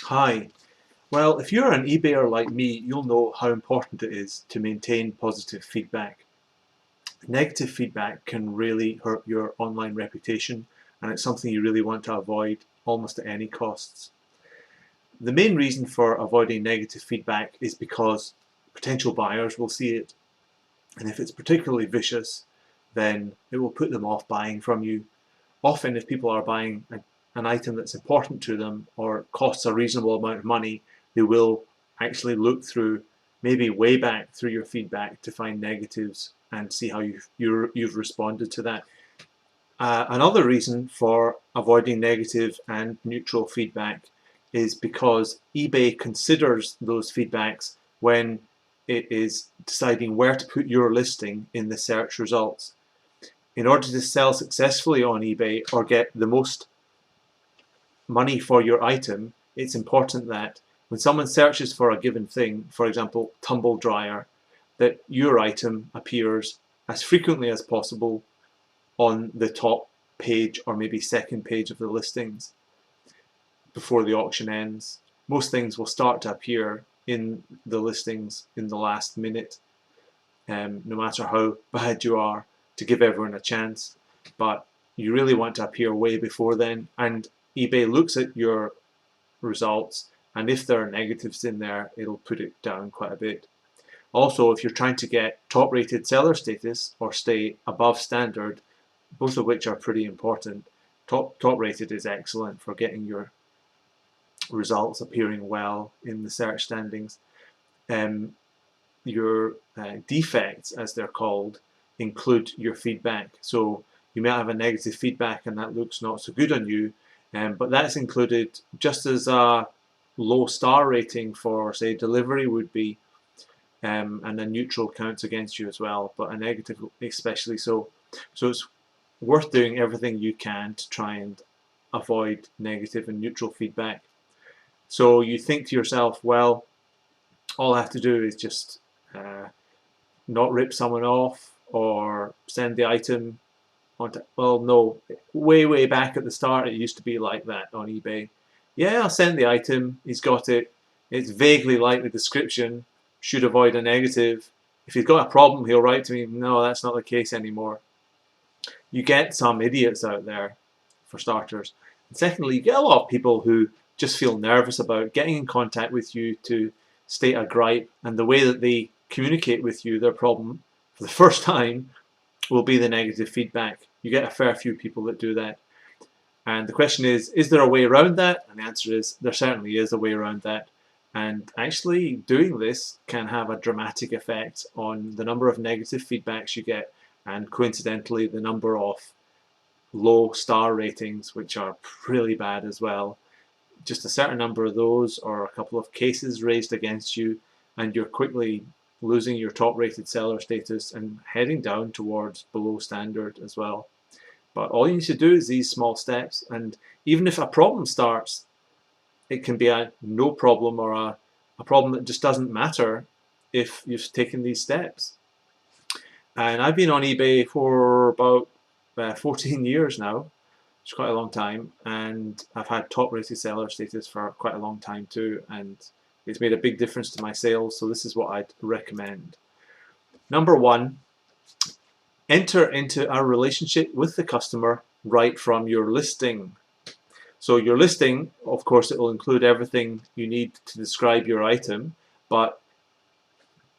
Hi. Well, if you're an eBayer like me, you'll know how important it is to maintain positive feedback. Negative feedback can really hurt your online reputation, and it's something you really want to avoid almost at any costs. The main reason for avoiding negative feedback is because potential buyers will see it, and if it's particularly vicious, then it will put them off buying from you. Often, if people are buying an item that's important to them or costs a reasonable amount of money, they will actually look through, maybe way back through your feedback to find negatives and see how you've responded to that. Another reason for avoiding negative and neutral feedback is because eBay considers those feedbacks when it is deciding where to put your listing in the search results. In order to sell successfully on eBay or get the most money for your item, it's important that when someone searches for a given thing, for example, tumble dryer, that your item appears as frequently as possible on the top page or maybe second page of the listings before the auction ends. Most things will start to appear in the listings in the last minute, no matter how bad you are, to give everyone a chance. But you really want to appear way before then, and eBay looks at your results, and if there are negatives in there, it'll put it down quite a bit. Also, if you're trying to get top-rated seller status or stay above standard, both of which are pretty important, top-rated is excellent for getting your results appearing well in the search standings. Your defects, as they're called, include your feedback. So you may have a negative feedback and that looks not so good on you, but that's included just as a low star rating for, say, delivery would be, and a neutral counts against you as well, but a negative especially so. So it's worth doing everything you can to try and avoid negative and neutral feedback. So you think to yourself, well, all I have to do is just not rip someone off or send the item onto, well, no, way back at the start it used to be like that on eBay. Yeah, I'll send the item, he's got it, it's vaguely like the description, should avoid a negative. If he's got a problem, he'll write to me, no, that's not the case anymore. You get some idiots out there, for starters. And secondly, you get a lot of people who just feel nervous about getting in contact with you to state a gripe, and the way that they communicate with you their problem for the first time will be the negative feedback. You get a fair few people that do that. And the question is there a way around that? And the answer is there certainly is a way around that. And actually doing this can have a dramatic effect on the number of negative feedbacks you get, and coincidentally the number of low star ratings, which are really bad as well. Just a certain number of those or a couple of cases raised against you, and you're quickly losing your top rated seller status and heading down towards below standard as well. But all you need to do is these small steps, and even if a problem starts, it can be a no problem or a problem that just doesn't matter if you've taken these steps. And I've been on eBay for about 14 years now. It's quite a long time, and I've had top rated seller status for quite a long time too, and it's made a big difference to my sales, so this is what I'd recommend. Number one, enter into a relationship with the customer right from your listing. So your listing, of course, it will include everything you need to describe your item, but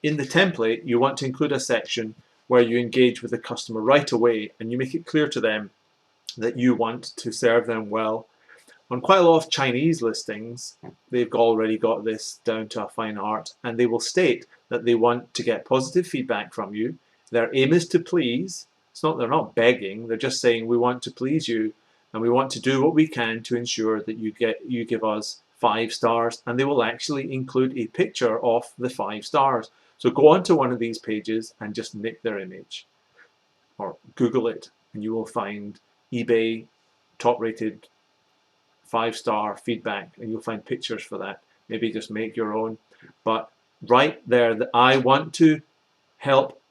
in the template, you want to include a section where you engage with the customer right away and you make it clear to them that you want to serve them well. On quite a lot of Chinese listings, they've already got this down to a fine art, and they will state that they want to get positive feedback from you. Their aim is to please. They're not begging, they're just saying we want to please you and we want to do what we can to ensure that you give us 5 stars, and they will actually include a picture of the 5 stars. So go onto one of these pages and just nick their image or Google it, and you will find eBay top rated 5-star feedback, and you'll find pictures for that. Maybe just make your own, but right there, that I want to help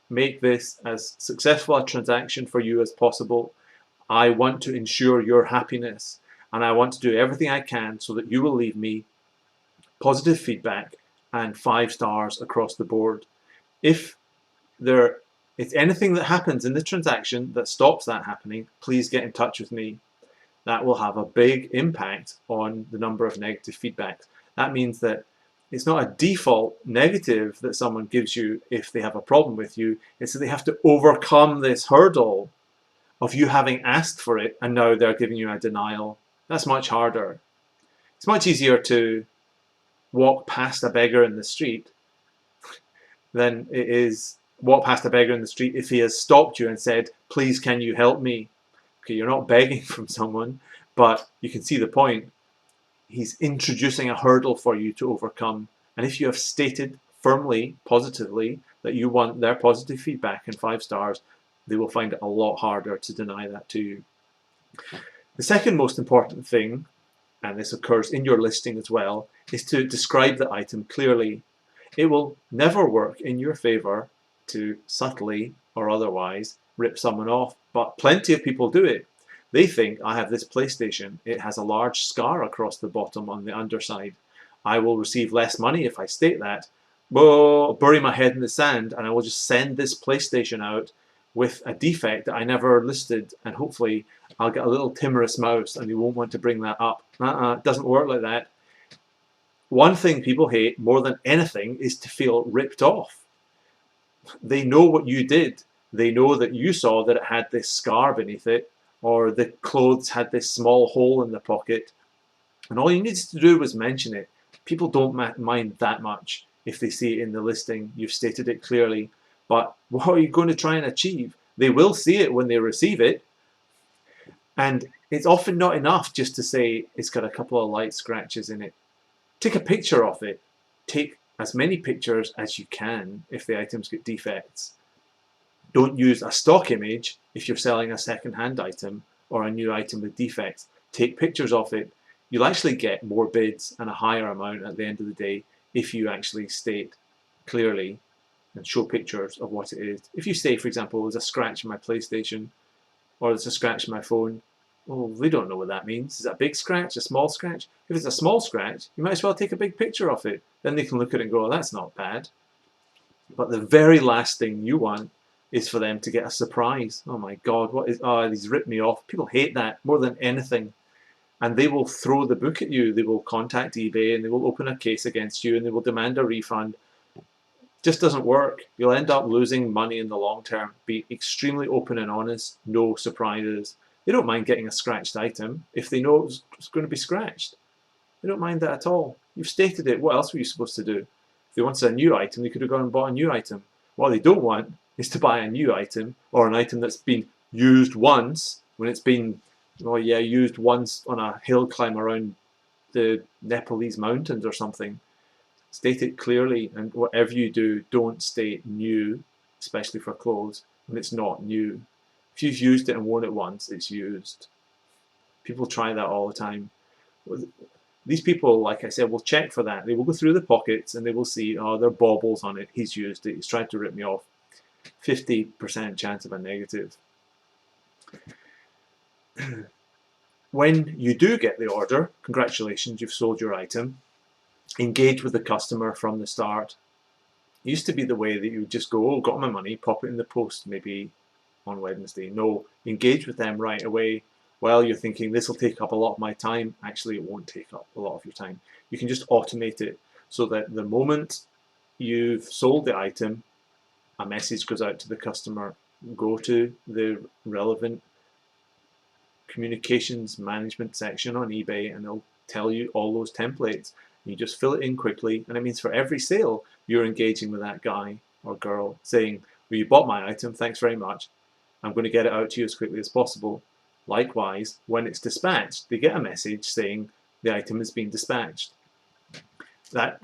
make this as successful a transaction for you as possible. I want to ensure your happiness. and I want to do everything I can so that you will leave me positive feedback and 5 stars across the board. If there is anything that happens in the transaction that stops that happening, please get in touch with me. That will have a big impact on the number of negative feedbacks. That means that it's not a default negative that someone gives you if they have a problem with you. It's that they have to overcome this hurdle of you having asked for it and now they're giving you a denial. That's much harder. It's much easier to walk past a beggar in the street than it is walk past a beggar in the street if he has stopped you and said, please can you help me? Okay, you're not begging from someone, but you can see the point. He's introducing a hurdle for you to overcome. And if you have stated firmly, positively, that you want their positive feedback and 5 stars, they will find it a lot harder to deny that to you. The second most important thing, and this occurs in your listing as well, is to describe the item clearly. It will never work in your favor to subtly or otherwise rip someone off, but plenty of people do it. They think, I have this PlayStation, it has a large scar across the bottom on the underside. I will receive less money if I state that. Well, bury my head in the sand and I will just send this PlayStation out with a defect that I never listed, and hopefully I'll get a little timorous mouse and they won't want to bring that up. It doesn't work like that. One thing people hate more than anything is to feel ripped off. They know what you did. They know that you saw that it had this scar beneath it, or the clothes had this small hole in the pocket, and all you needed to do was mention it. People don't mind that much if they see it in the listing. You've stated it clearly. But what are you going to try and achieve? They will see it when they receive it. And it's often not enough just to say it's got a couple of light scratches in it. Take a picture of it. Take as many pictures as you can if the items get defects. Don't use a stock image if you're selling a second-hand item or a new item with defects. Take pictures of it. You'll actually get more bids and a higher amount at the end of the day if you actually state clearly and show pictures of what it is. If you say, for example, there's a scratch in my PlayStation or there's a scratch in my phone, well, they don't know what that means. Is it a big scratch, a small scratch? If it's a small scratch, you might as well take a big picture of it. Then they can look at it and go, oh, that's not bad. But the very last thing you want is for them to get a surprise. Oh my God, what is, oh, he's ripped me off. People hate that more than anything. And they will throw the book at you. They will contact eBay and they will open a case against you and they will demand a refund. Just doesn't work. You'll end up losing money in the long term. Be extremely open and honest. No surprises. They don't mind getting a scratched item if they know it's going to be scratched. They don't mind that at all. You've stated it. What else were you supposed to do? If they wanted a new item, they could have gone and bought a new item. What they don't want is to buy a new item or an item that's been used once when it's been, oh yeah, used once on a hill climb around the Nepalese mountains or something. State it clearly, and whatever you do, don't state new, especially for clothes, when it's not new. If you've used it and worn it once, it's used. People try that all the time. These people, like I said, will check for that. They will go through the pockets and they will see, oh, there are baubles on it. He's used it. He's tried to rip me off. 50% chance of a negative. When you do get the order, congratulations, you've sold your item. Engage with the customer from the start. It used to be the way that you would just go, oh, got my money, pop it in the post maybe on Wednesday. No, engage with them right away. Well, you're thinking this will take up a lot of my time. Actually, it won't take up a lot of your time. You can just automate it so that the moment you've sold the item, a message goes out to the customer. Go to the relevant communications management section on eBay and it'll tell you all those templates. You just fill it in quickly, and it means for every sale you're engaging with that guy or girl saying, well, you bought my item, thanks very much. I'm going to get it out to you as quickly as possible. Likewise, when it's dispatched, they get a message saying the item is being dispatched. That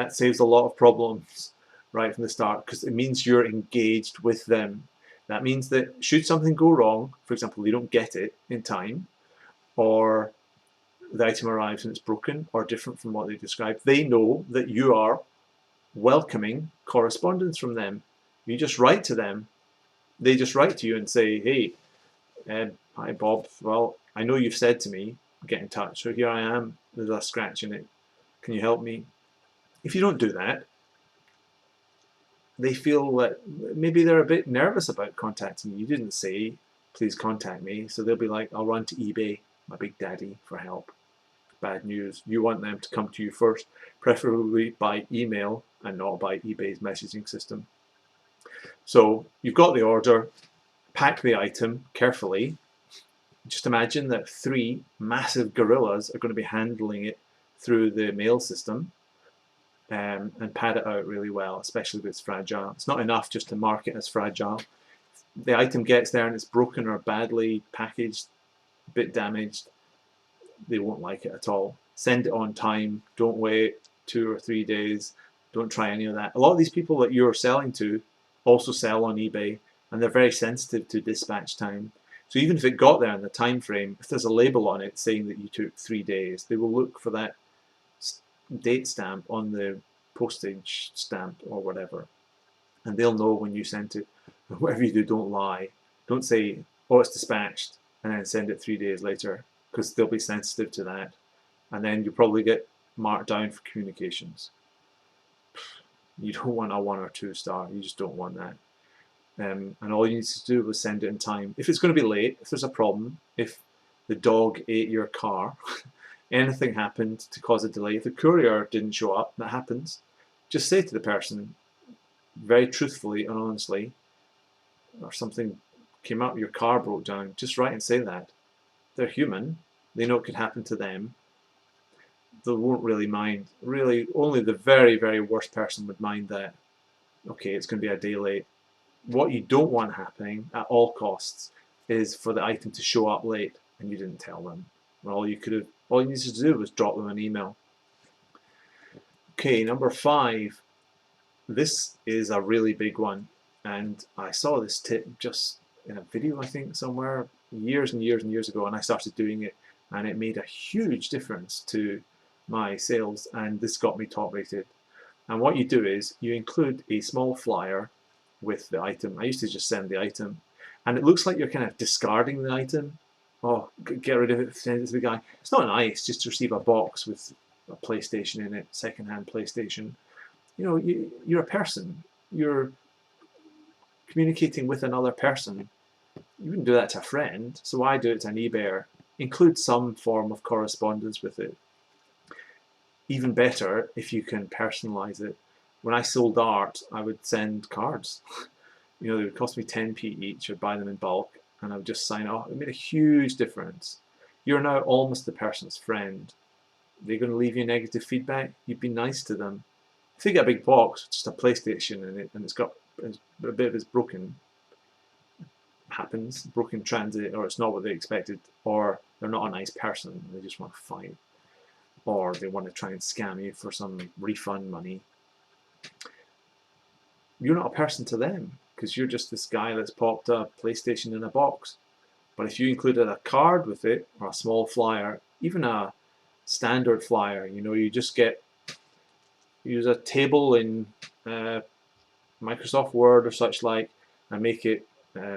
saves a lot of problems right from the start because it means you're engaged with them. That means that should something go wrong, for example, they don't get it in time, or the item arrives and it's broken or different from what they described, they know that you are welcoming correspondence from them. You just write to them. They just write to you and say, hey, hi Bob, well, I know you've said to me get in touch. So here I am, there's a scratch in it. Can you help me? If you don't do that, they feel that maybe they're a bit nervous about contacting you. You didn't say, please contact me. So they'll be like, I'll run to eBay, my big daddy, for help. Bad news. You want them to come to you first, preferably by email and not by eBay's messaging system. So you've got the order, pack the item carefully. Just imagine that 3 massive gorillas are going to be handling it through the mail system, and pad it out really well, especially if it's fragile. It's not enough just to mark it as fragile. The item gets there and it's broken or badly packaged, a bit damaged, they won't like it at all. Send it on time. Don't wait 2 or 3 days. Don't try any of that. A lot of these people that you're selling to also sell on eBay, and they're very sensitive to dispatch time. So even if it got there in the time frame, if there's a label on it saying that you took 3 days, they will look for that date stamp on the postage stamp or whatever, and they'll know when you sent it. Whatever you do, don't lie. Don't say, oh, it's dispatched, and then send it 3 days later, because they'll be sensitive to that, and then you'll probably get marked down for communications. You don't want a 1 or 2 star. You just don't want that. And all you need to do is send it in time. If it's going to be late, if there's a problem, if the dog ate your car, anything happened to cause a delay, if the courier didn't show up, that happens, just say to the person, very truthfully and honestly, or something came up, your car broke down, just write and say that. They're human, they know it could happen to them. They won't really mind. Really, only the very, very worst person would mind that, okay, it's going to be a day late. What you don't want happening at all costs is for the item to show up late and you didn't tell them. All you needed to do was drop them an email. Okay, number 5. This is a really big one, and I saw this tip just in a video, I think, somewhere years and years and years ago, and I started doing it, and it made a huge difference to my sales, and this got me top rated. And what you do is you include a small flyer with the item. I used to just send the item, and it looks like you're kind of discarding the item. Oh, get rid of it, send it to the guy. It's not nice just to receive a box with a PlayStation in it, second-hand PlayStation. You know, you're a person. You're communicating with another person. You wouldn't do that to a friend, so why do it to an eBayer? Include some form of correspondence with it. Even better if you can personalize it. When I sold art, I would send cards. You know, they would cost me 10p each. I'd buy them in bulk, and I would just sign off. It made a huge difference. You're now almost the person's friend. They're going to leave you negative feedback. You've been nice to them. If they get a big box, just a PlayStation in it, and it's got a bit of it's broken, happens, broken transit, or it's not what they expected, or they're not a nice person, they just want to fight, or they want to try and scam you for some refund money. You're not a person to them, because you're just this guy that's popped a PlayStation in a box. But if you included a card with it, or a small flyer, even a standard flyer, you know, you just use a table in Microsoft Word or such like, and make it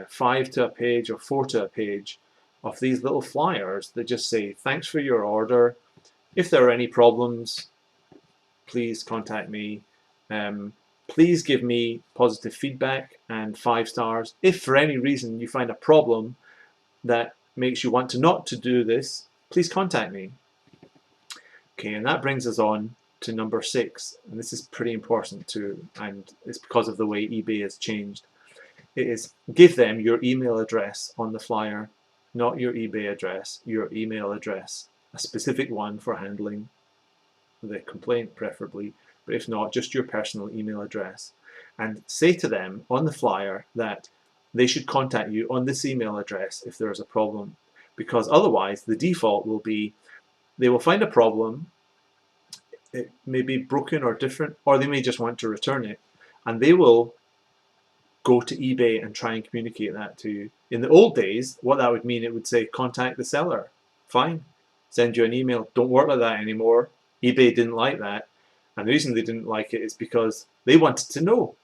5 to a page or 4 to a page of these little flyers that just say, thanks for your order. If there are any problems, please contact me. Please give me positive feedback and 5 stars. If for any reason you find a problem that makes you want to not to do this, please contact me. Okay, and that brings us on to number 6, and this is pretty important too, and it's because of the way eBay has changed. It is give them your email address on the flyer, not your eBay address, your email address, a specific one for handling the complaint preferably, but if not, just your personal email address. And say to them on the flyer that they should contact you on this email address if there is a problem, because otherwise the default will be they will find a problem. It may be broken or different, or they may just want to return it, and they will go to eBay and try and communicate that to you. In the old days, what that would mean, it would say contact the seller. Fine, send you an email. Don't work like that anymore. eBay didn't like that, and the reason they didn't like it is because they wanted to know.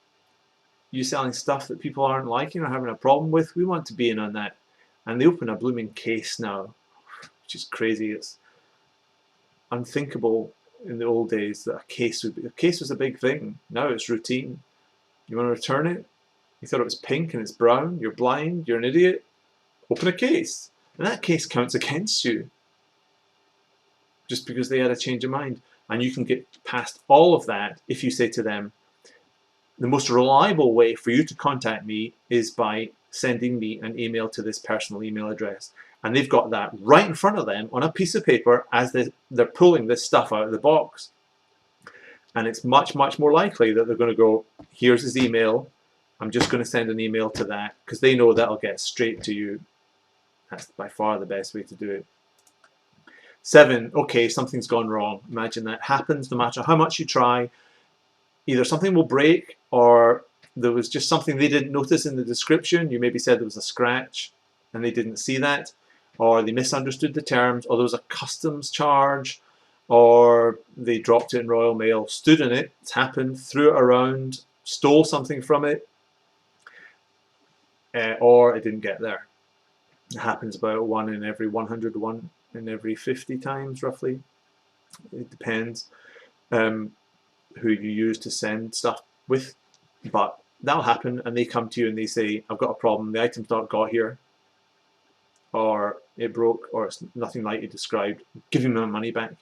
You selling stuff that people aren't liking or having a problem with, we want to be in on that. And they open a blooming case now. which is crazy. It's unthinkable in the old days that a case was a big thing. Now it's routine. You want to return it? You thought it was pink and it's brown. You're blind. You're an idiot. Open a case, and that case counts against you just because they had a change of mind. And you can get past all of that if you say to them, the most reliable way for you to contact me is by sending me an email to this personal email address. And they've got that right in front of them on a piece of paper as they're pulling this stuff out of the box. And it's much, much more likely that they're going to go, here's his email. I'm just going to send an email to that, because they know that'll get straight to you. That's by far the best way to do it. 7, okay, something's gone wrong. Imagine that happens no matter how much you try. Either something will break, or there was just something they didn't notice in the description. You maybe said there was a scratch and they didn't see that, or they misunderstood the terms, or there was a customs charge, or they dropped it in Royal Mail, stood in it, it's happened, threw it around, stole something from it, or it didn't get there. It happens about 1 in every 100, 1 in every 50 times roughly. It depends who you use to send stuff with, but that'll happen, and they come to you and they say, I've got a problem, the item's not got here, or it broke, or it's nothing like you described. Give me my money back,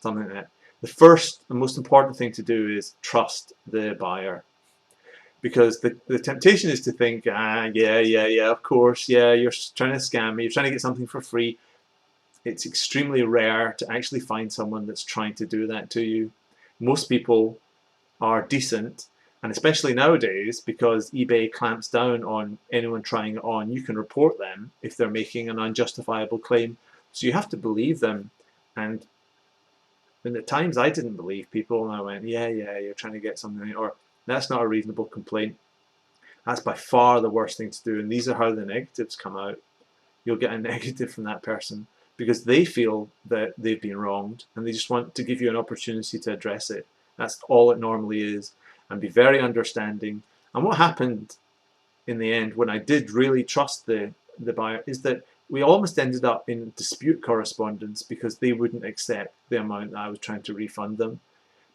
something like that. The first and most important thing to do is trust the buyer, because the temptation is to think, yeah, of course, yeah, you're trying to scam me, you're trying to get something for free. It's extremely rare to actually find someone that's trying to do that to you. Most people are decent, and especially nowadays, because eBay clamps down on anyone trying it on, you can report them if they're making an unjustifiable claim. So you have to believe them. And at times I didn't believe people, and I went, yeah, you're trying to get something, or that's not a reasonable complaint. That's by far the worst thing to do, and these are how the negatives come out. You'll get a negative from that person because they feel that they've been wronged, and they just want to give you an opportunity to address it. That's all it normally is, and be very understanding. And what happened in the end, when I did really trust the buyer, is that we almost ended up in dispute correspondence because they wouldn't accept the amount that I was trying to refund them,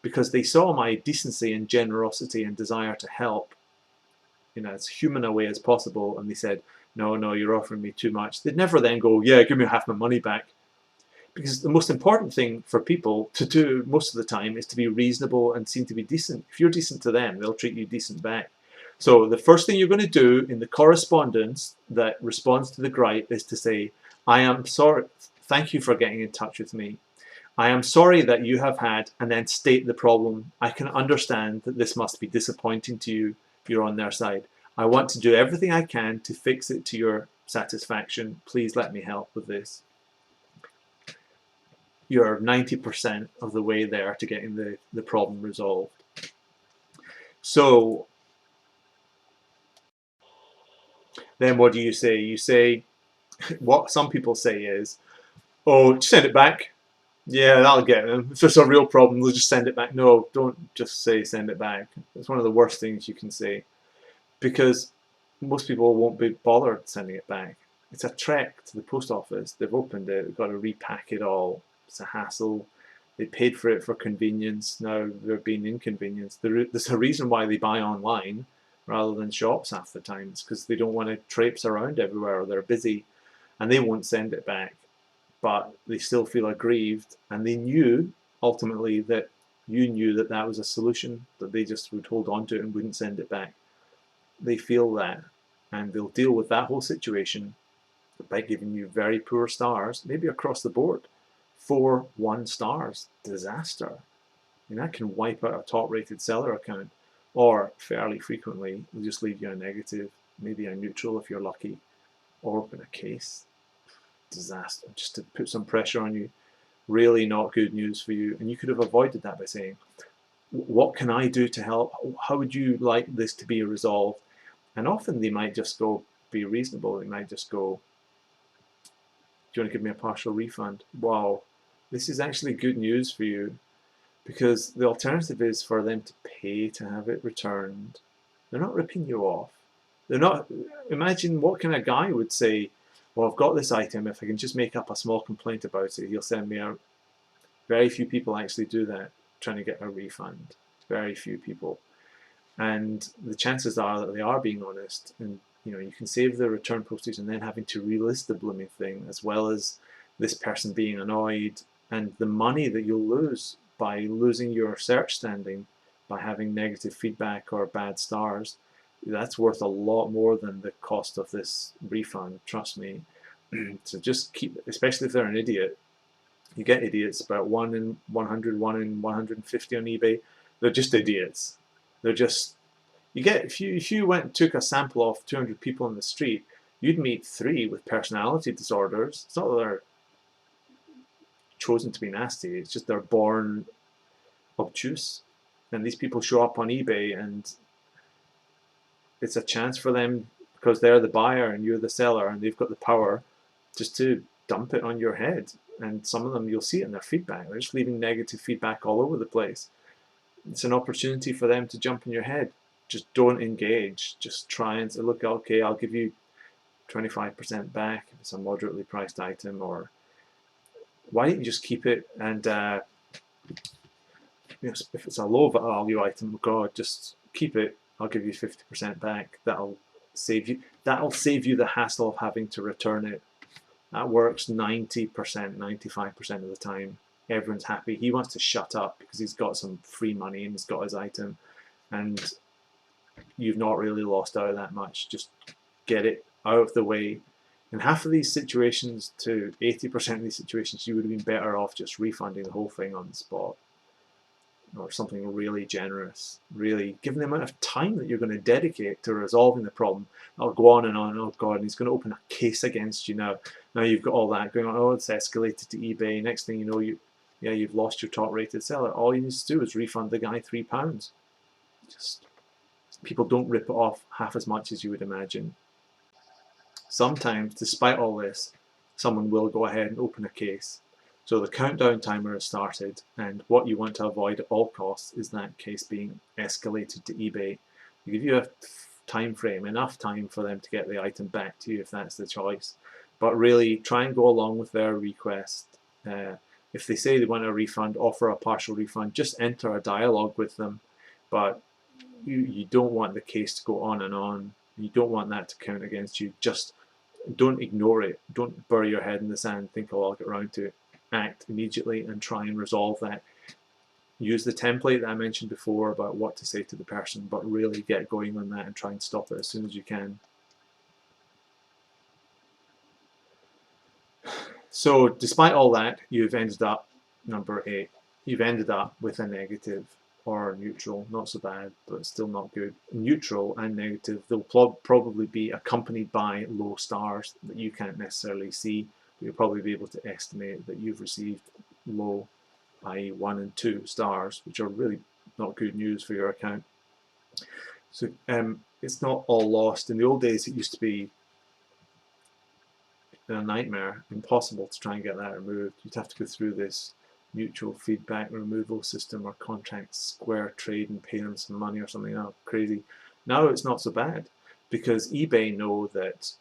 because they saw my decency and generosity and desire to help in as human a way as possible, and they said, no, you're offering me too much. They'd never then go, yeah, give me half my money back. Because the most important thing for people to do most of the time is to be reasonable and seem to be decent. If you're decent to them, they'll treat you decent back. So the first thing you're going to do in the correspondence that responds to the gripe is to say, I am sorry, thank you for getting in touch with me. I am sorry that you have had, and then state the problem. I can understand that this must be disappointing to you if you're on their side. I want to do everything I can to fix it to your satisfaction. Please let me help with this. You're 90% of the way there to getting the problem resolved. So then what do you say? You say, what some people say is, oh, just send it back. Yeah, that'll get them. If there's a real problem, they'll just send it back. No, don't just say send it back. It's one of the worst things you can say, because most people won't be bothered sending it back. It's a trek to the post office. They've opened it, they've got to repack it all. It's a hassle. They paid for it for convenience. Now they're being inconvenienced. There's a reason why they buy online rather than shops half the time. It's because they don't want to traipse around everywhere, or they're busy, and they won't send it back. But they still feel aggrieved, and they knew ultimately that you knew that that was a solution, that they just would hold on to it and wouldn't send it back. They feel that, and they'll deal with that whole situation by giving you very poor stars, maybe across the board. 4 1 stars, disaster. I mean, that can wipe out a top-rated seller account, or fairly frequently they'll just leave you a negative, maybe a neutral if you're lucky, or open a case. Disaster, just to put some pressure on you. Really not good news for you, and you could have avoided that by saying, what can I do to help? How would you like this to be resolved? And often they might just go, be reasonable. They might just go, do you want to give me a partial refund? Wow, this is actually good news for you, because the alternative is for them to pay to have it returned. They're not ripping you off. They're not. Imagine what kind of guy would say, well, I've got this item, if I can just make up a small complaint about it, he'll send me out. Very few people actually do that, trying to get a refund. Very few people. And the chances are that they are being honest, and you can save the return postage and then having to relist the blooming thing, as well as this person being annoyed, and the money that you'll lose by losing your search standing by having negative feedback or bad stars. That's worth a lot more than the cost of this refund, trust me. So just keep, especially if they're an idiot. You get idiots, about 1 in 100, 1 in 150 on eBay. They're just idiots. They're just, you get, if you went and took a sample of 200 people on the street, you'd meet 3 with personality disorders. It's not that they're chosen to be nasty, it's just they're born obtuse. And these people show up on eBay, and it's a chance for them, because they're the buyer and you're the seller, and they've got the power just to dump it on your head. And some of them, you'll see it in their feedback, they're just leaving negative feedback all over the place. It's an opportunity for them to jump in your head. Just don't engage. Just try and say, look, okay, I'll give you 25% back if it's a moderately priced item, or why don't you just keep it, and if it's a low value item, God, just keep it. I'll give you 50% back. That'll save you the hassle of having to return it. That works 90%, 95% of the time. Everyone's happy. He wants to shut up because he's got some free money and he's got his item, and you've not really lost out that much. Just get it out of the way. In half of these situations to 80% of these situations, you would have been better off just refunding the whole thing on the spot, or something really generous. Really, given the amount of time that you're going to dedicate to resolving the problem, I'll go on and on. Oh God, and he's going to open a case against you now. Now you've got all that going on. Oh, it's escalated to eBay. Next thing you know, you've lost your top-rated seller. All you need to do is refund the guy £3. Just, people don't rip it off half as much as you would imagine. Sometimes, despite all this, someone will go ahead and open a case. So the countdown timer has started, and what you want to avoid at all costs is that case being escalated to eBay. They give you a time frame, enough time for them to get the item back to you if that's the choice. But really, try and go along with their request. If they say they want a refund, offer a partial refund. Just enter a dialogue with them. But you don't want the case to go on and on. You don't want that to count against you. Just don't ignore it. Don't bury your head in the sand and think, oh, I'll get around to it. Act immediately and try and resolve that. Use the template that I mentioned before about what to say to the person, but really get going on that and try and stop it as soon as you can. So despite all that, you've ended up, number 8, you've ended up with a negative or neutral. Not so bad, but still not good. Neutral and negative, they'll probably be accompanied by low stars that you can't necessarily see. You'll probably be able to estimate that you've received low, i.e. 1 and 2 stars, which are really not good news for your account. So it's not all lost. In the old days, it used to be a nightmare, impossible to try and get that removed. You'd have to go through this mutual feedback removal system or contract square trade and pay them some money or something. Oh, crazy. Now it's not so bad, because eBay know that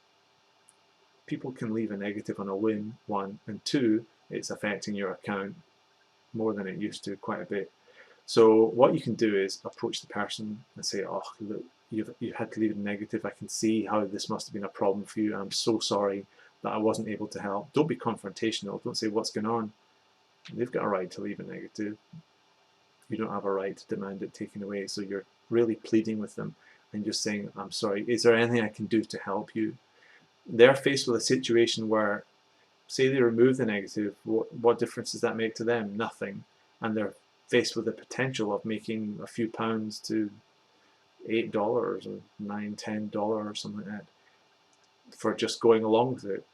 people can leave a negative on a whim, 1, and 2, it's affecting your account more than it used to, quite a bit. So what you can do is approach the person and say, oh, look, you've had to leave a negative. I can see how this must have been a problem for you. I'm so sorry that I wasn't able to help. Don't be confrontational. Don't say, what's going on? They've got a right to leave a negative. You don't have a right to demand it taken away. So you're really pleading with them and just saying, I'm sorry, is there anything I can do to help you? They're faced with a situation where, say they remove the negative, what difference does that make to them? Nothing. And they're faced with the potential of making a few pounds to $8 or $9, $10 or something like that for just going along with it.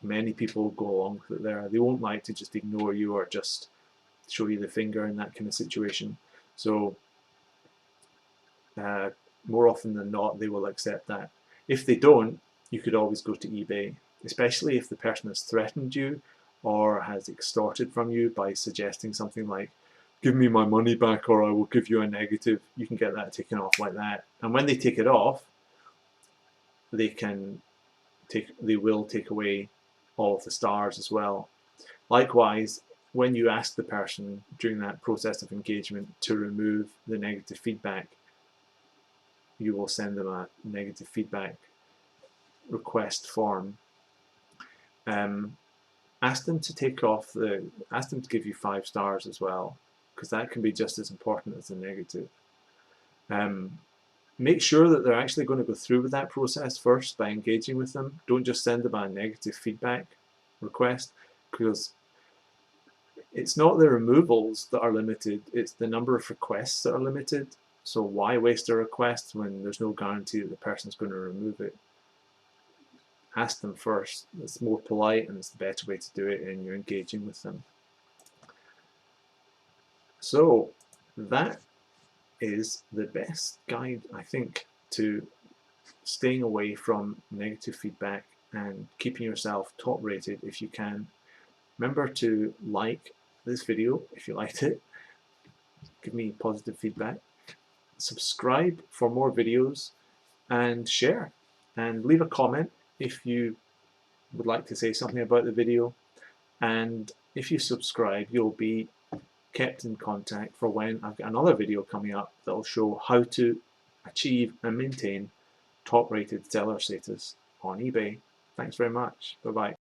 Many people go along with it there. They won't like to just ignore you or just show you the finger in that kind of situation. So more often than not, they will accept that. If they don't, you could always go to eBay, especially if the person has threatened you or has extorted from you by suggesting something like, give me my money back or I will give you a negative. You can get that taken off like that. And when they take it off, they can they will take away all of the stars as well. Likewise, when you ask the person during that process of engagement to remove the negative feedback, you will send them a negative feedback request form. Ask them to ask them to give you 5 stars as well, because that can be just as important as the negative. Make sure that they're actually going to go through with that process first by engaging with them. Don't just send them a negative feedback request, because it's not the removals that are limited, it's the number of requests that are limited. So why waste a request when there's no guarantee that the person's going to remove it? Ask them first. It's more polite and it's the better way to do it, and you're engaging with them. So that is the best guide, I think, to staying away from negative feedback and keeping yourself top rated if you can. Remember to like this video if you liked it. Give me positive feedback. Subscribe for more videos and share. And leave a comment if you would like to say something about the video. And if you subscribe, you'll be kept in contact for when I've got another video coming up that will show how to achieve and maintain top-rated seller status on eBay. Thanks very much. Bye-bye.